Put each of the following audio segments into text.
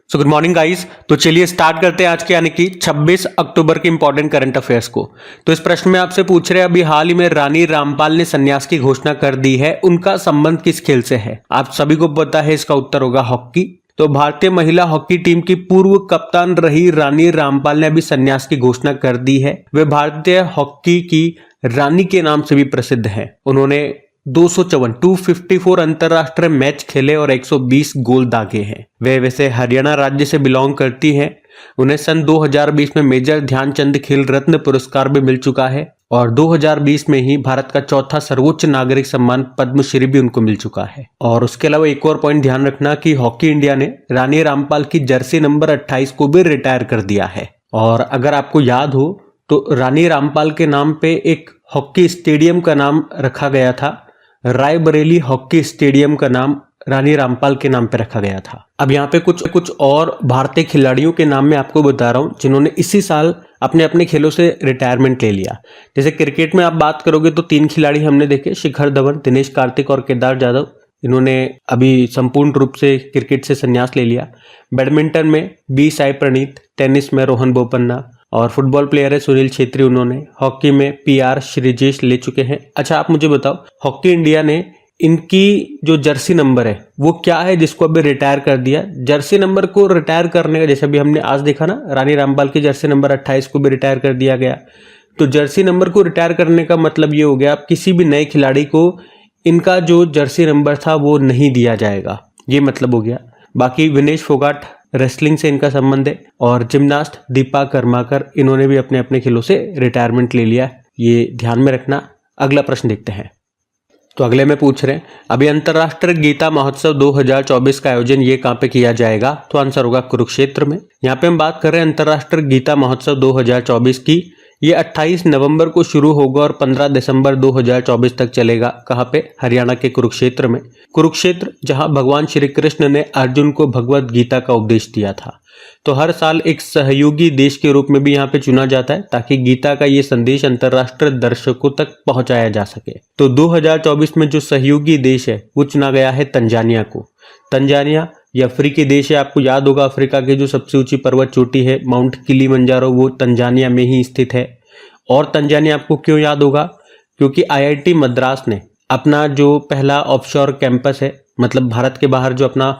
So good morning guys. तो चलिए start करते हैं आज के यानी कि 26 अक्टूबर के इंपॉर्टेंट करंट अफेयर्स को। तो इस प्रश्न में आपसे पूछ रहे हैं अभी हाल ही में रानी रामपाल ने संन्यास की घोषणा कर दी है, उनका संबंध किस खेल से है? आप सभी को पता है, इसका उत्तर होगा हॉकी। तो भारतीय महिला हॉकी टीम की पूर्व कप्तान रही रानी रामपाल ने अभी संन्यास की घोषणा कर दी है। वे भारतीय हॉकी की रानी के नाम से भी प्रसिद्ध है। उन्होंने 254 अंतरराष्ट्रीय मैच खेले और 120 गोल दागे हैं। वे वैसे हरियाणा राज्य से बिलोंग करती हैं। उन्हें सन 2020 में मेजर ध्यानचंद खेल रत्न पुरस्कार भी मिल चुका है और 2020 में ही भारत का चौथा सर्वोच्च नागरिक सम्मान पद्मश्री भी उनको मिल चुका है। और उसके अलावा एक और पॉइंट ध्यान रखना कि हॉकी इंडिया ने रानी रामपाल की जर्सी नंबर 28 को भी रिटायर कर दिया है। और अगर आपको याद हो तो रानी रामपाल के नाम पे एक हॉकी स्टेडियम का नाम रखा गया था। रायबरेली हॉकी स्टेडियम का नाम रानी रामपाल के नाम पे रखा गया था। अब यहाँ पे कुछ और भारतीय खिलाड़ियों के नाम मैं आपको बता रहा हूँ जिन्होंने इसी साल अपने खेलों से रिटायरमेंट ले लिया। जैसे क्रिकेट में आप बात करोगे तो 3 खिलाड़ी हमने देखे, शिखर धवन, दिनेश कार्तिक और केदार जाधव। इन्होंने अभी संपूर्ण रूप से क्रिकेट से संन्यास ले लिया। बैडमिंटन में बी साई प्रणीत, टेनिस में रोहन बोपन्ना और फुटबॉल प्लेयर है सुनील छेत्री। उन्होंने हॉकी में पीआर श्रीजेश ले चुके हैं। अच्छा, आप मुझे बताओ, हॉकी इंडिया ने इनकी जो जर्सी नंबर है वो क्या है जिसको अभी रिटायर कर दिया? जर्सी नंबर को रिटायर करने का, जैसे अभी हमने आज देखा ना, रानी रामपाल की जर्सी नंबर 28 को भी रिटायर कर दिया गया। तो जर्सी नंबर को रिटायर करने का मतलब ये हो गया, आप किसी भी नए खिलाड़ी को इनका जो जर्सी नंबर था वो नहीं दिया जाएगा, ये मतलब हो गया। बाकी विनेश फोगाट, रेसलिंग से इनका संबंध है। और जिम्नास्ट दीपा कर्माकर, इन्होंने भी अपने खेलों से रिटायरमेंट ले लिया, ये ध्यान में रखना। अगला प्रश्न देखते हैं। तो अगले में पूछ रहे हैं अभी अंतर्राष्ट्रीय गीता महोत्सव 2024 का आयोजन ये कहाँ पे किया जाएगा? तो आंसर होगा कुरुक्षेत्र में। यहाँ पे हम बात कर रहे हैं अंतर्राष्ट्रीय गीता महोत्सव 2024 की। ये 28 नवंबर को शुरू होगा और 15 दिसंबर 2024 तक चलेगा। कहाँ पे? हरियाणा के कुरुक्षेत्र में। कुरुक्षेत्र जहाँ भगवान श्री कृष्ण ने अर्जुन को भगवत गीता का उपदेश दिया था। तो हर साल एक सहयोगी देश के रूप में भी यहाँ पे चुना जाता है ताकि गीता का ये संदेश अंतर्राष्ट्रीय दर्शकों तक पहुंचाया जा सके। तो 2024 में जो सहयोगी देश है वो चुना गया है तंजानिया को। तंजानिया ये अफ्रीकी देश है। आपको याद होगा अफ्रीका की जो सबसे ऊंची पर्वत चोटी है माउंट किलीमंजारो, वो तंजानिया में ही स्थित है। और तंजानिया आपको क्यों याद होगा? क्योंकि आईआईटी मद्रास ने अपना जो पहला ऑफशोर कैंपस है, मतलब भारत के बाहर जो अपना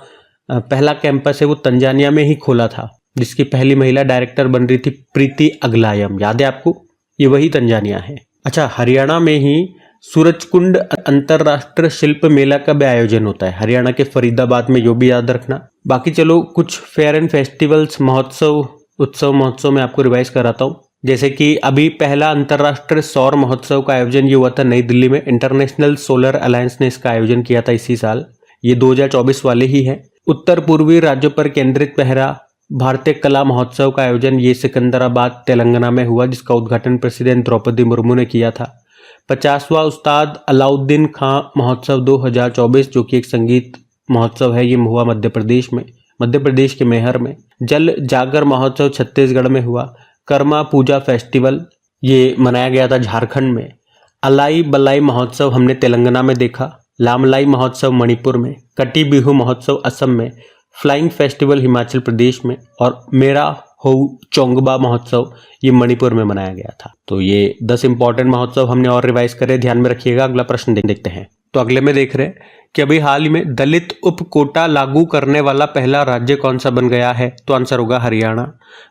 पहला कैंपस है वो तंजानिया में ही खोला था, जिसकी पहली महिला डायरेक्टर बन रही थी प्रीति अगलायम। याद है आपको? ये वही तंजानिया है। अच्छा, हरियाणा में ही सूरजकुंड अंतरराष्ट्रीय शिल्प मेला का भी आयोजन होता है, हरियाणा के फरीदाबाद में, यो भी याद रखना। बाकी चलो कुछ फेयर एंड फेस्टिवल्स महोत्सव में आपको रिवाइज कराता हूँ। जैसे कि अभी पहला अंतरराष्ट्रीय सौर महोत्सव का आयोजन ये हुआ था नई दिल्ली में। इंटरनेशनल सोलर अलायंस ने इसका आयोजन किया था इसी साल। ये 2024 वाले ही है। उत्तर पूर्वी राज्यों पर केंद्रित पहला भारतीय कला महोत्सव का आयोजन ये सिकंदराबाद तेलंगाना में हुआ, जिसका उद्घाटन प्रेसिडेंट द्रौपदी मुर्मू ने किया था। 50वां उस्ताद अलाउद्दीन खां महोत्सव 2024 जो कि एक संगीत महोत्सव है, ये हुआ मध्य प्रदेश के मैहर में। जल जागर महोत्सव छत्तीसगढ़ में हुआ। कर्मा पूजा फेस्टिवल ये मनाया गया था झारखंड में। अलाई बलाई महोत्सव हमने तेलंगाना में देखा। लामलाई महोत्सव मणिपुर में। कटी बिहू महोत्सव असम में। फ्लाइंग फेस्टिवल हिमाचल प्रदेश में। और मेरा हो चोंगबा महोत्सव ये मणिपुर में मनाया गया था। तो ये 10 इंपॉर्टेंट महोत्सव हमने और रिवाइज करे, ध्यान में रखिएगा। अगला प्रश्न देखते हैं। तो अगले में देख रहे हैं कि अभी हाल ही में दलित उप कोटा लागू करने वाला पहला राज्य कौन सा बन गया है? तो आंसर होगा हरियाणा।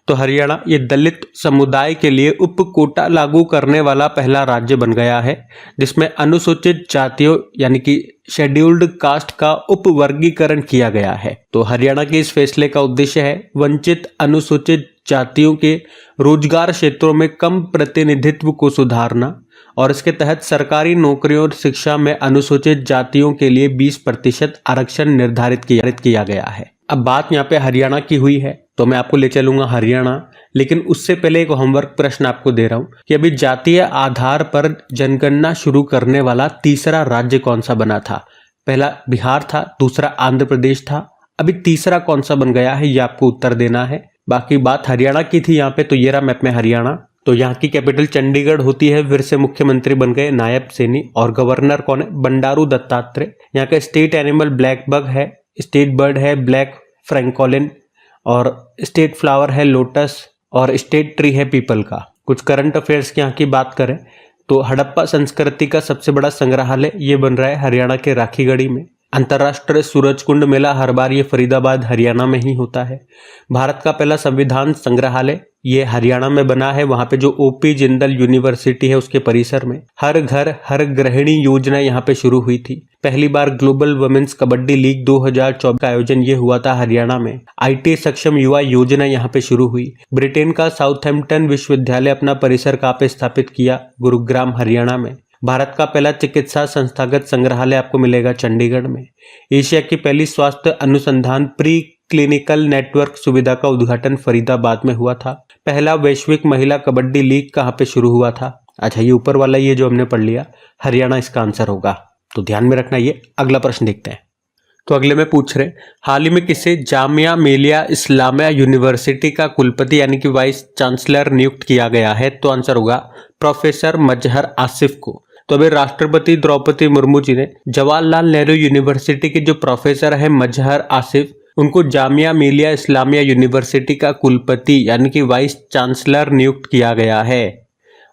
तो हरियाणा ये दलित समुदाय के लिए उप कोटा लागू करने वाला पहला राज्य बन गया है, जिसमें अनुसूचित जातियों यानी कि शेड्यूल्ड कास्ट का उप वर्गीकरण किया गया है। तो हरियाणा के इस फैसले का उद्देश्य है वंचित अनुसूचित जातियों के रोजगार क्षेत्रों में कम प्रतिनिधित्व को सुधारना और इसके तहत सरकारी नौकरियों और शिक्षा में अनुसूचित जातियों के लिए 20% आरक्षण निर्धारित किया गया है। अब बात यहाँ पे हरियाणा की हुई है तो मैं आपको ले चलूंगा हरियाणा, लेकिन उससे पहले एक होमवर्क प्रश्न आपको दे रहा हूँ कि अभी जातीय आधार पर जनगणना शुरू करने वाला तीसरा राज्य कौन सा बना था? पहला बिहार था, दूसरा आंध्र प्रदेश था, अभी तीसरा कौन सा बन गया है ये आपको उत्तर देना है। बाकी बात हरियाणा की थी यहाँ पे, तो ये रहा मैप में हरियाणा। तो यहाँ की कैपिटल चंडीगढ़ होती है, फिर से मुख्यमंत्री बन गए नायब सैनी और गवर्नर कौन है? बंडारू दत्तात्रेय। यहाँ का स्टेट एनिमल ब्लैक बग है, स्टेट बर्ड है ब्लैक फ्रैंकोलिन और स्टेट फ्लावर है लोटस और स्टेट ट्री है पीपल का। कुछ करंट अफेयर्स की यहाँ की बात करें तो हड़प्पा संस्कृति का सबसे बड़ा संग्रहालय ये बन रहा है हरियाणा के राखीगढ़ी में। अंतर्राष्ट्रीय सूरजकुंड मेला हर बार ये फरीदाबाद हरियाणा में ही होता है। भारत का पहला संविधान संग्रहालय ये हरियाणा में बना है, वहां पे जो ओपी जिंदल यूनिवर्सिटी है उसके परिसर में। हर घर हर गृहिणी योजना यहाँ पे शुरू हुई थी। पहली बार ग्लोबल वुमेन्स कबड्डी लीग 2024 का आयोजन ये हुआ था हरियाणा में। IT सक्षम युवा योजना यहाँ पे शुरू हुई। ब्रिटेन का साउथहैम्पटन विश्वविद्यालय अपना परिसर कहाँ पे स्थापित किया? गुरुग्राम हरियाणा में। भारत का पहला चिकित्सा संस्थागत संग्रहालय आपको मिलेगा चंडीगढ़ में। एशिया की पहली स्वास्थ्य अनुसंधान प्री क्लिनिकल नेटवर्क सुविधा का उद्घाटन फरीदाबाद में हुआ था। पहला वैश्विक महिला कबड्डी लीग कहाँ पे शुरू हुआ था? अच्छा, ये ऊपर वाला ये जो हमने पढ़ लिया हरियाणा इसका आंसर होगा, तो ध्यान में रखना। ये अगला प्रश्न देखते हैं। तो अगले में पूछ रहे हाल ही में किसे जामिया मिलिया इस्लामिया यूनिवर्सिटी का कुलपति यानी कि वाइस चांसलर नियुक्त किया गया है? तो आंसर होगा प्रोफेसर मजहर आसिफ को। तो अभी राष्ट्रपति द्रौपदी मुर्मू जी ने जवाहरलाल नेहरू यूनिवर्सिटी के जो प्रोफेसर है मजहर आसिफ, उनको जामिया मिलिया इस्लामिया यूनिवर्सिटी का कुलपति यानी कि वाइस चांसलर नियुक्त किया गया है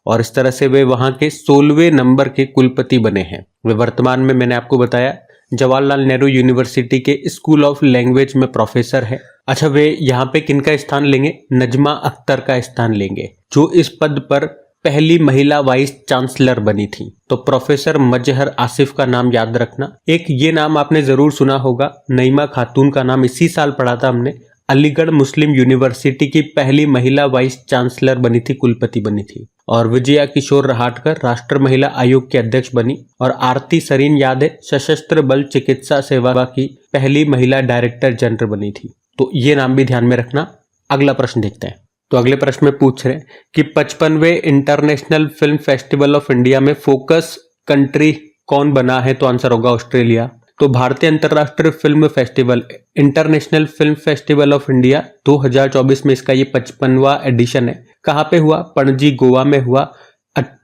और इस तरह से वे वहां के 16वें नंबर के कुलपति बने हैं। वे वर्तमान में मैंने आपको बताया जवाहरलाल नेहरू यूनिवर्सिटी के स्कूल ऑफ लैंग्वेज में प्रोफेसर है। अच्छा, वे यहाँ पे किनका स्थान लेंगे? नजमा अख्तर का स्थान लेंगे, जो इस पद पर पहली महिला वाइस चांसलर बनी थी। तो प्रोफेसर मजहर आसिफ का नाम याद रखना। एक ये नाम आपने जरूर सुना होगा, नईमा खातून का नाम इसी साल पढ़ा था हमने। अलीगढ़ मुस्लिम यूनिवर्सिटी की पहली महिला वाइस चांसलर बनी थी, कुलपति बनी थी। और विजया किशोर रहाटकर राष्ट्र महिला आयोग के अध्यक्ष बनी। और आरती सरीन याद है सशस्त्र बल चिकित्सा सेवा की पहली महिला डायरेक्टर जनरल बनी थी। तो ये नाम भी ध्यान में रखना। अगला प्रश्न देखते हैं। तो अगले प्रश्न में पूछ रहे हैं कि 55वें international film festival of India में फोकस कंट्री कौन बना है? तो आंसर होगा ऑस्ट्रेलिया। तो भारतीय अंतर्राष्ट्रीय film festival international film festival of India 2024 में इसका ये 55वां एडिशन है। कहाँ पे हुआ? पणजी गोवा में हुआ।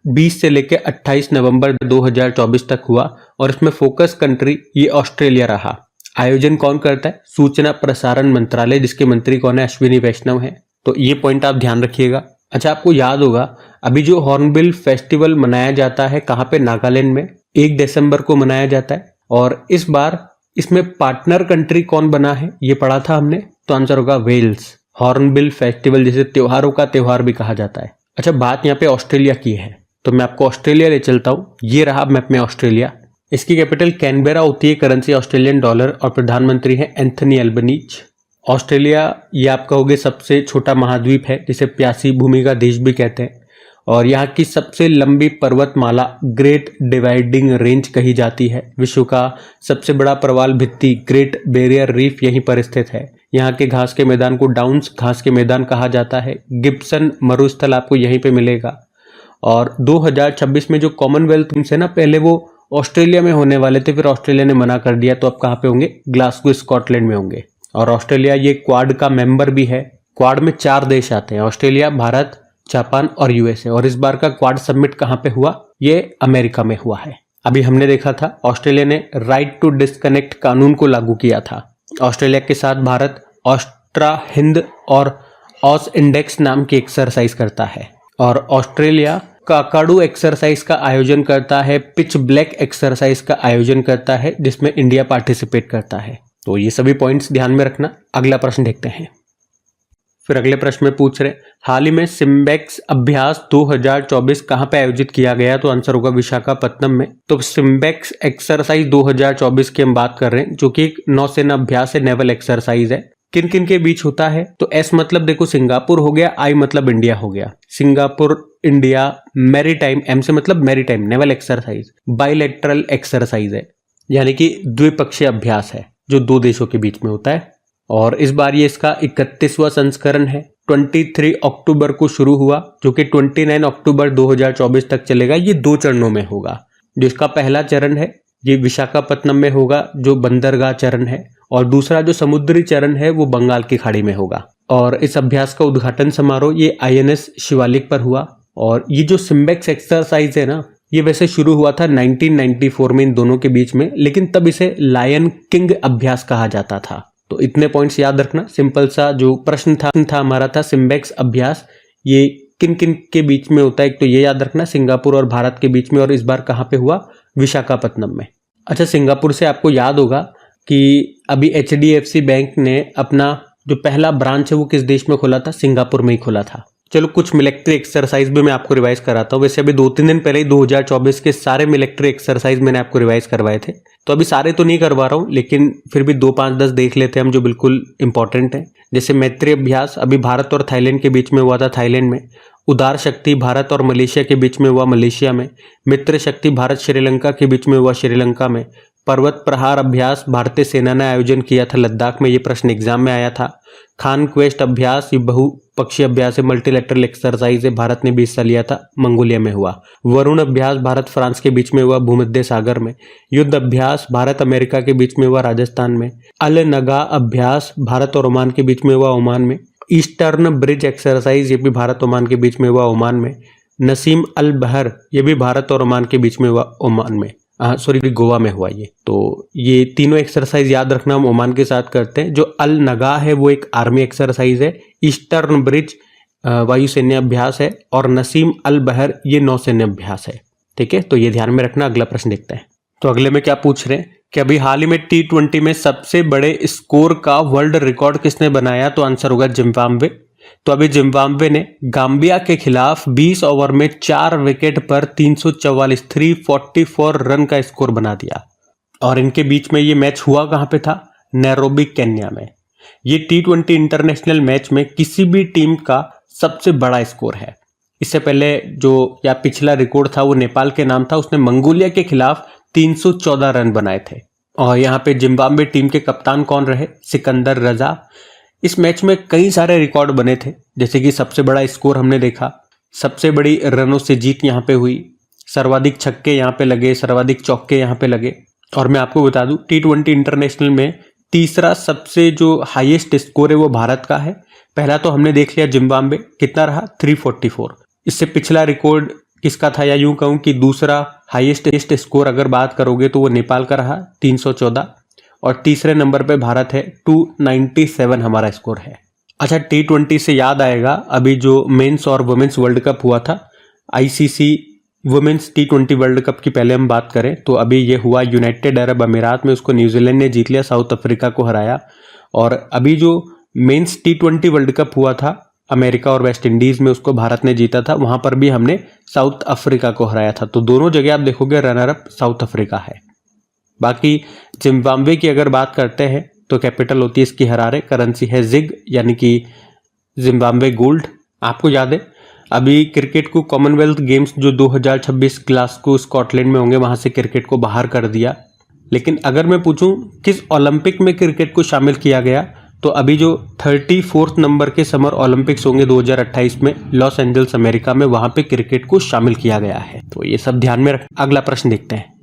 20 से लेकर 28 नवंबर 2024 तक हुआ और इसमें फोकस कंट्री ये ऑस्ट्रेलिया रहा। आयोजन कौन करता है? सूचना प्रसारण मंत्रालय, जिसके मंत्री कौन है? अश्विनी वैष्णव है। तो ये पॉइंट आप ध्यान रखिएगा। अच्छा, आपको याद होगा अभी जो हॉर्नबिल फेस्टिवल मनाया जाता है कहाँ पे? नागालैंड में 1 दिसंबर को मनाया जाता है। और इस बार इसमें पार्टनर कंट्री कौन बना है ये पढ़ा था हमने, तो आंसर होगा वेल्स। हॉर्नबिल फेस्टिवल जिसे त्योहारों का त्योहार भी कहा जाता है। अच्छा, बात यहाँ पे ऑस्ट्रेलिया की है तो मैं आपको ऑस्ट्रेलिया ले चलता हूँ। ये रहा मैप में ऑस्ट्रेलिया। इसकी कैपिटल कैनबेरा होती है, करेंसी ऑस्ट्रेलियन डॉलर और प्रधानमंत्री है एंथनी अल्बनीज। ऑस्ट्रेलिया ये आप कहोगे सबसे छोटा महाद्वीप है, जिसे प्यासी भूमि का देश भी कहते हैं। और यहाँ की सबसे लंबी पर्वतमाला ग्रेट डिवाइडिंग रेंज कही जाती है। विश्व का सबसे बड़ा प्रवाल भित्ति ग्रेट बैरियर रीफ यहीं पर स्थित है। यहाँ के घास के मैदान को डाउन्स घास के मैदान कहा जाता है। गिब्सन मरुस्थल आपको यहीं पे मिलेगा। और 2026 में जो कॉमनवेल्थ गेम्स है ना, पहले वो ऑस्ट्रेलिया में होने वाले थे, फिर ऑस्ट्रेलिया ने मना कर दिया, तो अब कहाँ पे होंगे? ग्लासगो स्कॉटलैंड में होंगे। और ऑस्ट्रेलिया ये क्वाड का मेंबर भी है। क्वाड में 4 देश आते हैं, ऑस्ट्रेलिया, भारत, जापान और यूएसए। और इस बार का क्वाड समिट कहाँ पे हुआ? ये अमेरिका में हुआ है। अभी हमने देखा था ऑस्ट्रेलिया ने राइट टू डिस्कनेक्ट कानून को लागू किया था। ऑस्ट्रेलिया के साथ भारत ऑस्ट्रा हिंद और ऑस इंडेक्स नाम की एक्सरसाइज करता है। और ऑस्ट्रेलिया काकाडू एक्सरसाइज का आयोजन करता है, पिच ब्लैक एक्सरसाइज का आयोजन करता है, जिसमें इंडिया पार्टिसिपेट करता है। तो ये सभी पॉइंट्स ध्यान में रखना। अगला प्रश्न देखते हैं। फिर अगले प्रश्न में पूछ रहे हाल ही में सिम्बेक्स अभ्यास 2024 कहाँ पे आयोजित किया गया? तो आंसर होगा विशाखापत्तनम में। तो सिम्बेक्स एक्सरसाइज 2024 की हम बात कर रहे हैं, जो कि एक नौसेना अभ्यास है, नेवल एक्सरसाइज है। किन किन के बीच होता है? तो एस मतलब देखो सिंगापुर हो गया, आई मतलब इंडिया हो गया। सिंगापुर, इंडिया, मैरीटाइम, एम से मतलब maritime, naval exercise. Bilateral exercise है, यानी कि द्विपक्षीय अभ्यास है जो 2 देशों के बीच में होता है। और इस बार ये इसका 31वां संस्करण है। 23 अक्टूबर को शुरू हुआ, जो कि 29 अक्टूबर 2024 तक चलेगा। ये 2 चरणों में होगा। जो इसका पहला चरण है ये विशाखापत्तनम में होगा, जो बंदरगाह चरण है। और दूसरा जो समुद्री चरण है वो बंगाल की खाड़ी में होगा। और इस अभ्यास का उद्घाटन समारोह ये INS शिवालिक पर हुआ। और ये जो सिम्बेक्स एक्सरसाइज है ना, ये वैसे शुरू हुआ था 1994 में इन दोनों के बीच में, लेकिन तब इसे लायन किंग अभ्यास कहा जाता था। तो इतने पॉइंट्स याद रखना। सिंपल सा जो प्रश्न था हमारा था सिम्बेक्स अभ्यास, ये किन किन के बीच में होता है, एक तो ये याद रखना सिंगापुर और भारत के बीच में, और इस बार कहाँ पे हुआ, विशाखापत्तनम में। अच्छा, सिंगापुर से आपको याद होगा कि अभी HDFC बैंक ने अपना जो पहला ब्रांच है वो किस देश में खोला था, सिंगापुर में ही खोला था। चलो कुछ मिलिट्री एक्सरसाइज भी मैं आपको रिवाइज कराता हूँ। वैसे अभी 2-3 दिन पहले ही 2024 के सारे मिलिट्री एक्सरसाइज मैंने आपको रिवाइज करवाए थे, तो अभी सारे तो नहीं करवा रहा हूँ, लेकिन फिर भी 2-5-10 देख लेते हैं हम जो बिल्कुल इंपॉर्टेंट है। जैसे मैत्री अभ्यास अभी भारत और थाईलैंड के बीच में हुआ था, थाईलैंड में। उदार शक्ति भारत और मलेशिया के बीच में हुआ, मलेशिया में। मित्र शक्ति भारत श्रीलंका के बीच में हुआ, श्रीलंका में। पर्वत प्रहार अभ्यास भारतीय सेना ने आयोजन किया था लद्दाख में, ये प्रश्न एग्जाम में आया था। खान क्वेस्ट अभ्यास ये बहुपक्षीय अभ्यास है, मल्टीलेटरल एक्सरसाइज है, भारत ने भी हिस्सा लिया था, मंगोलिया में हुआ। वरुण अभ्यास भारत फ्रांस के बीच में हुआ, भूमध्य सागर में। युद्ध अभ्यास भारत अमेरिका के बीच में हुआ, राजस्थान में। अल नगा अभ्यास भारत और ओमान के बीच में हुआ, ओमान में। ईस्टर्न ब्रिज एक्सरसाइज ये भी भारत ओमान के बीच में हुआ, ओमान में। नसीम अल बहर ये भी भारत और ओमान के बीच में हुआ, ओमान में। गोवा में हुआ ये। तो ये तीनों एक्सरसाइज याद रखना, हम ओमान के साथ करते हैं। जो अल नगा है वो एक आर्मी एक्सरसाइज है, ईस्टर्न ब्रिज वायुसैन्य अभ्यास है, और नसीम अल बहर ये नौसैन्य अभ्यास है। ठीक है, तो ये ध्यान में रखना। अगला प्रश्न देखते हैं। तो अगले में क्या पूछ रहे हैं कि अभी हाल ही में T20 में सबसे बड़े स्कोर का वर्ल्ड रिकॉर्ड किसने बनाया, तो आंसर होगा जिम्बाब्वे। तो अभी जिम्बाब्वे ने गाम्बिया के खिलाफ 20 ओवर में 4 विकेट पर 344 रन का स्कोर बना दिया, और इनके बीच में ये मैच हुआ कहां पे था, नैरोबी केन्या में। ये T20 इंटरनेशनल मैच में किसी भी टीम का सबसे बड़ा स्कोर है। इससे पहले जो या पिछला रिकॉर्ड था वो नेपाल के नाम था, उसने मंगोलिया के खिलाफ 314 रन बनाए थे। और यहाँ पे जिम्बाब्वे टीम के कप्तान कौन रहे, सिकंदर रजा। इस मैच में कई सारे रिकॉर्ड बने थे, जैसे कि सबसे बड़ा स्कोर हमने देखा, सबसे बड़ी रनों से जीत यहाँ पे हुई, सर्वाधिक छक्के यहाँ पे लगे, सर्वाधिक चौके यहाँ पे लगे। और मैं आपको बता दूं T20 इंटरनेशनल में तीसरा सबसे जो हाईएस्ट स्कोर है वो भारत का है। पहला तो हमने देख लिया जिम्बाब्वे, कितना रहा 344। इससे पिछला रिकॉर्ड किसका था, या यूं कहूं कि दूसरा हाईएस्ट स्कोर अगर बात करोगे तो वो नेपाल का रहा 314, और तीसरे नंबर पे भारत है 297 हमारा स्कोर है। अच्छा, T20 से याद आएगा अभी जो मेंस और वुमेन्स वर्ल्ड कप हुआ था, ICC women's T20 world cup की पहले हम बात करें तो अभी ये हुआ यूनाइटेड अरब अमीरात में, उसको न्यूजीलैंड ने जीत लिया, साउथ अफ्रीका को हराया। और अभी जो मेंस T20 वर्ल्ड कप हुआ था अमेरिका और वेस्ट इंडीज में, उसको भारत ने जीता था, वहां पर भी हमने साउथ अफ्रीका को हराया था। तो दोनों जगह आप देखोगे रनर अप साउथ अफ्रीका है। बाकी जिम्बाब्वे की अगर बात करते हैं तो कैपिटल होती है इसकी हरारे, करेंसी है जिग यानी कि जिम्बाब्वे गोल्ड। आपको याद है अभी क्रिकेट को कॉमनवेल्थ गेम्स जो 2026 ग्लासगो स्कॉटलैंड में होंगे, वहां से क्रिकेट को बाहर कर दिया। लेकिन अगर मैं पूछूं किस ओलंपिक में क्रिकेट को शामिल किया गया, तो अभी जो 34 नंबर के समर ओलंपिक्स होंगे 2028 में लॉस एंजल्स अमेरिका में, वहां पे क्रिकेट को शामिल किया गया है। तो ये सब ध्यान में रख। अगला प्रश्न देखते हैं।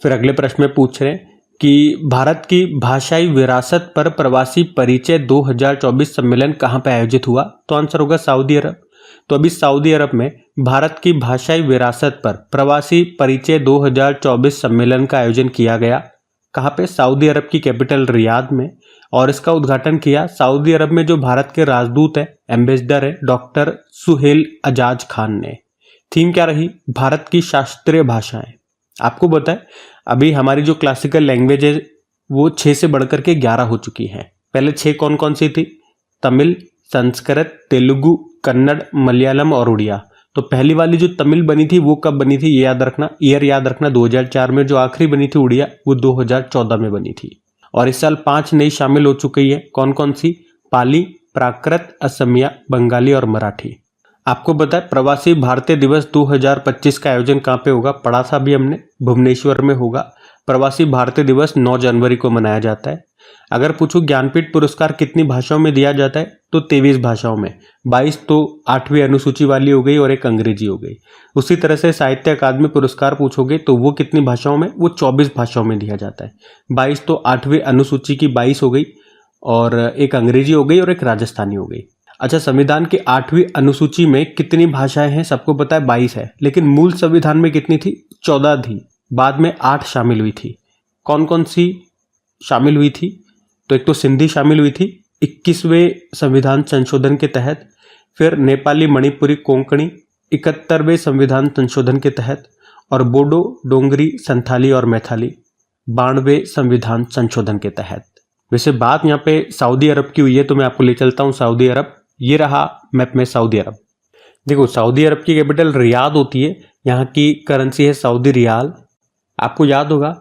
फिर अगले प्रश्न में पूछ रहे हैं कि भारत की भाषाई विरासत पर प्रवासी परिचय 2024 सम्मेलन कहां पे आयोजित हुआ, तो आंसर होगा सऊदी अरब। तो अभी सऊदी अरब में भारत की भाषाई विरासत पर प्रवासी परिचय 2024 सम्मेलन का आयोजन किया गया। कहां पे, सऊदी अरब की कैपिटल रियाद में। और इसका उद्घाटन किया सऊदी अरब में जो भारत के राजदूत है, एम्बेसडर है, डॉक्टर सुहेल अजाज खान ने। थीम क्या रही, भारत की शास्त्रीय भाषाएं। आपको बताएं अभी हमारी जो क्लासिकल लैंग्वेज है वो 6 से बढ़कर के 11 हो चुकी हैं। पहले 6 कौन कौन सी थी, तमिल, संस्कृत, तेलुगु, कन्नड़, मलयालम और उड़िया। तो पहली वाली जो तमिल बनी थी वो कब बनी थी, ये याद रखना, ईयर याद रखना 2004 में। जो आखिरी बनी थी उड़िया वो 2014 में बनी थी। और इस साल 5 नई शामिल हो चुकी है। कौन कौन सी, पाली, प्राकृत, असमिया, बंगाली और मराठी। आपको बताएं प्रवासी भारतीय दिवस 2025 का आयोजन कहाँ पे होगा, पढ़ा था भी हमने, भुवनेश्वर में होगा। प्रवासी भारतीय दिवस 9 जनवरी को मनाया जाता है। अगर पूछूं ज्ञानपीठ पुरस्कार कितनी भाषाओं में दिया जाता है, तो 23 भाषाओं में। 22 तो 8वीं अनुसूची वाली हो गई और एक अंग्रेजी हो गई। उसी तरह से साहित्य अकादमी पुरस्कार पूछोगे तो वो कितनी भाषाओं में, वो 24 भाषाओं में दिया जाता है। 22 तो 8वीं अनुसूची की 22 हो गई, और एक अंग्रेजी हो गई और एक राजस्थानी हो गई। अच्छा, संविधान की 8वीं अनुसूची में कितनी भाषाएं हैं, सबको पता है 22 है, लेकिन मूल संविधान में कितनी थी, 14 थी। बाद में 8 शामिल हुई थी। कौन कौन सी शामिल हुई थी, तो एक तो सिंधी शामिल हुई थी 21वें संविधान संशोधन के तहत, फिर नेपाली मणिपुरी कोंकणी 71वें संविधान संशोधन के तहत, और बोडो डोंगरी संथाली और मैथाली 92वें संविधान संशोधन के तहत। वैसे बात यहाँ पे सऊदी अरब की हुई है तो मैं आपको ले चलता हूँ सऊदी अरब। ये रहा मैप में सऊदी अरब। देखो सऊदी अरब की कैपिटल रियाद होती है, यहाँ की करेंसी है सऊदी रियाल। आपको याद होगा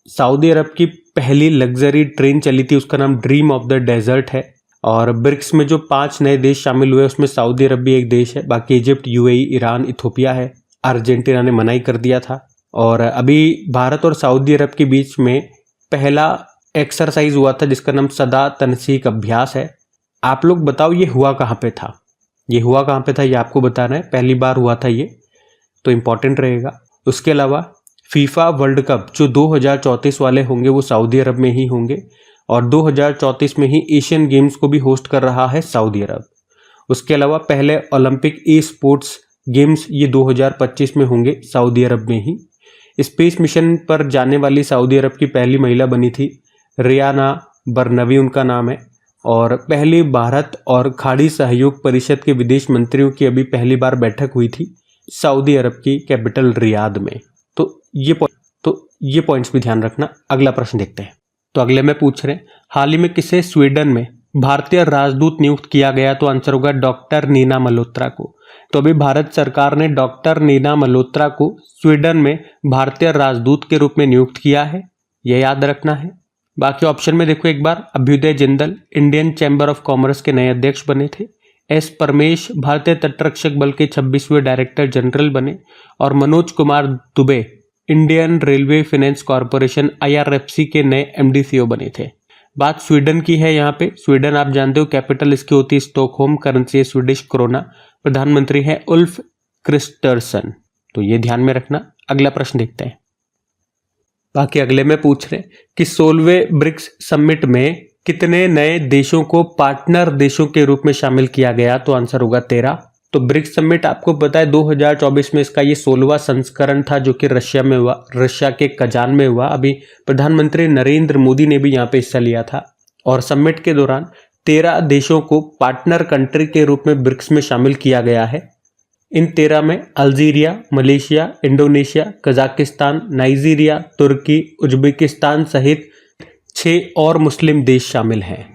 सऊदी अरब की पहली लग्जरी ट्रेन चली थी, उसका नाम ड्रीम ऑफ द डेजर्ट है। और ब्रिक्स में जो 5 नए देश शामिल हुए उसमें सऊदी अरब भी एक देश है, बाकी इजिप्ट, यूएई, ईरान, इथोपिया है। अर्जेंटीना ने मना ही कर दिया था। और अभी भारत और सऊदी अरब के बीच में पहला एक्सरसाइज हुआ था जिसका नाम सदा तनसीक अभ्यास है। आप लोग बताओ ये हुआ कहाँ पे था? ये हुआ कहाँ पे था ये आपको बताना है। पहली बार हुआ था ये, तो इम्पोर्टेंट रहेगा। उसके अलावा फीफा वर्ल्ड कप जो 2034 वाले होंगे वो सऊदी अरब में ही होंगे, और 2034 में ही एशियन गेम्स को भी होस्ट कर रहा है सऊदी अरब। उसके अलावा पहले ओलंपिक ई स्पोर्ट्स गेम्स ये 2025 में होंगे सऊदी अरब में ही। स्पेस मिशन पर जाने वाली सऊदी अरब की पहली महिला बनी थी रियाना बरनवी उनका नाम है। और पहली भारत और खाड़ी सहयोग परिषद के विदेश मंत्रियों की अभी पहली बार बैठक हुई थी सऊदी अरब की कैपिटल रियाद में। तो ये पॉइंट्स भी ध्यान रखना। अगला प्रश्न देखते हैं। तो अगले में पूछ रहे हैं हाल ही में किसे स्वीडन में भारतीय राजदूत नियुक्त किया गया? तो आंसर होगा डॉक्टर नीना मल्होत्रा को। तो अभी भारत सरकार ने डॉक्टर नीना मल्होत्रा को स्वीडन में भारतीय राजदूत के रूप में नियुक्त किया है, यह याद रखना है। बाकी ऑप्शन में देखो एक बार, Abhyuday Jindal Indian Chamber of Commerce के नए अध्यक्ष बने थे, एस परमेश भारतीय तटरक्षक बल के 26वें डायरेक्टर जनरल बने, और Manoj Kumar Dubey Indian railway finance corporation IRFC के नए MD/CO बने थे। बात स्वीडन की है। यहाँ पे स्वीडन आप जानते हो कैपिटल इसकी होती है स्टॉकहोम, करेंसी है स्वीडिश क्रोना, प्रधानमंत्री है उल्फ क्रिस्टर्सन। तो ये ध्यान में रखना। अगला प्रश्न देखते हैं। बाकी अगले में पूछ रहे कि 16वें ब्रिक्स समिट में कितने नए देशों को पार्टनर देशों के रूप में शामिल किया गया? तो आंसर होगा 13। तो ब्रिक्स समिट आपको पता है 2024 में इसका ये 16वां संस्करण था जो कि रशिया में हुआ, रशिया के कजान में हुआ। अभी प्रधानमंत्री नरेंद्र मोदी ने भी यहाँ पे हिस्सा लिया था। और समिट के दौरान 13 देशों को पार्टनर कंट्री के रूप में ब्रिक्स में शामिल किया गया है। इन 13 में Algeria, Malaysia, Indonesia, Kazakhstan, Nigeria, Turkey, Uzbekistan सहित 6 और मुस्लिम देश शामिल हैं।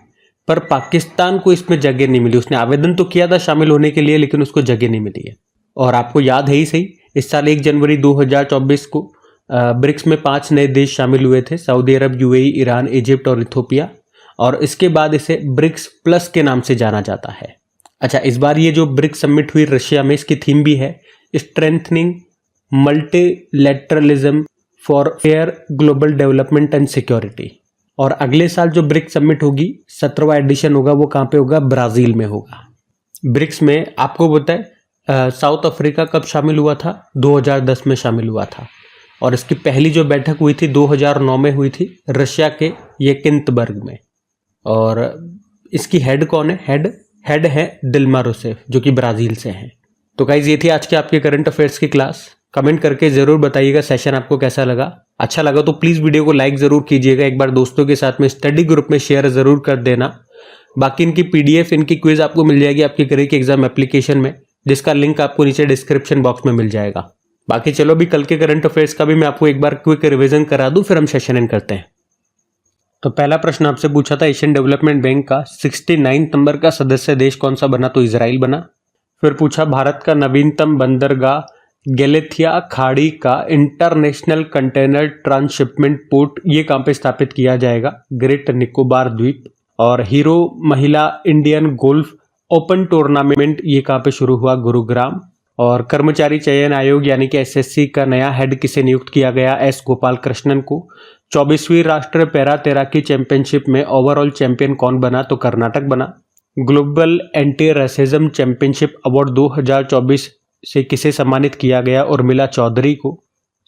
पर पाकिस्तान को इसमें जगह नहीं मिली। उसने आवेदन तो किया था शामिल होने के लिए, लेकिन उसको जगह नहीं मिली है। और आपको याद है ही सही, इस साल 1 जनवरी 2024 को ब्रिक्स में 5 नए देश शामिल हुए थे, सऊदी अरब, यूएई, ईरान, इजिप्ट और इथोपिया। और इसके बाद इसे ब्रिक्स प्लस के नाम से जाना जाता है। अच्छा, इस बार ये जो ब्रिक्स समिट हुई रशिया में, इसकी थीम भी है strengthening multilateralism for fair global development and security. और अगले साल जो ब्रिक्स समिट होगी 17वां एडिशन होगा, वो कहाँ पे होगा? ब्राजील में होगा। ब्रिक्स में आपको पता है साउथ अफ्रीका कब शामिल हुआ था? 2010 में शामिल हुआ था। और इसकी पहली जो बैठक हुई थी 2009 में हुई थी रशिया के येकिंतबर्ग में। और इसकी हेड कौन है? हेड है दिल्मा रूसेफ जो कि ब्राजील से हैं। तो गाइज ये थी आज के आपके करंट अफेयर्स की क्लास। कमेंट करके जरूर बताइएगा सेशन आपको कैसा लगा। अच्छा लगा तो प्लीज वीडियो को लाइक जरूर कीजिएगा। एक बार दोस्तों के साथ में स्टडी ग्रुप में शेयर जरूर कर देना। बाकी इनकी PDF, इनकी क्विज आपको मिल जाएगी आपके करियर के एग्जाम एप्लीकेशन में, जिसका लिंक आपको नीचे डिस्क्रिप्शन बॉक्स में मिल जाएगा। बाकी चलो भी कल के करंट अफेयर्स का भी मैं आपको एक बार क्विक रिविजन करा दूं, फिर हम सेशन एंड करते हैं। तो पहला प्रश्न आपसे पूछा था एशियन डेवलपमेंट बैंक का 69 नंबर का सदस्य देश कौन सा बना? तो इजराइल बना। फिर पूछा भारत का नवीनतम बंदरगाह गैलेथिया खाड़ी का इंटरनेशनल कंटेनर ट्रांसशिपमेंट पोर्ट ये कहाँ पे स्थापित किया जाएगा? ग्रेट निकोबार द्वीप। और हीरो महिला इंडियन गोल्फ ओपन टूर्नामेंट ये कहाँ पे शुरू हुआ? गुरुग्राम। और कर्मचारी चयन आयोग यानी कि SSC का नया हेड किसे नियुक्त किया गया? S गोपाल कृष्णन को। 24वीं राष्ट्रीय पैरा तैराकी चैंपियनशिप में ओवरऑल चैंपियन कौन बना? तो कर्नाटक बना। Global anti racism championship award 2024 से किसे सम्मानित किया गया? उर्मिला चौधरी को।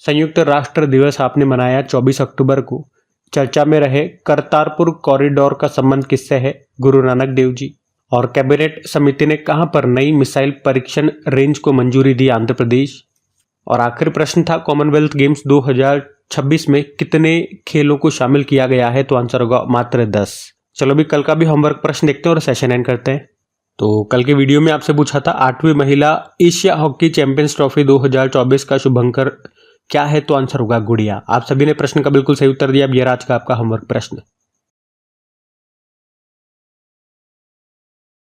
संयुक्त राष्ट्र दिवस आपने मनाया 24 अक्टूबर को। चर्चा में रहे करतारपुर कॉरिडोर का संबंध किससे है? गुरु नानक देव जी। और कैबिनेट समिति ने कहां पर नई मिसाइल परीक्षण रेंज को मंजूरी दी? आंध्र प्रदेश। और आखिरी प्रश्न था कॉमनवेल्थ गेम्स 2026 में कितने खेलों को शामिल किया गया है? तो आंसर होगा मात्र 10। चलो भी कल का भी होमवर्क प्रश्न देखते हैं और सेशन एंड करते हैं। तो कल के वीडियो में आपसे पूछा था 8वीं महिला एशिया हॉकी चैंपियंस ट्रॉफी 2024 का शुभंकर क्या है, तो आंसर होगा गुड़िया। आप सभी ने प्रश्न का बिल्कुल सही उत्तर दिया। अब ये आज का आपका होमवर्क प्रश्न।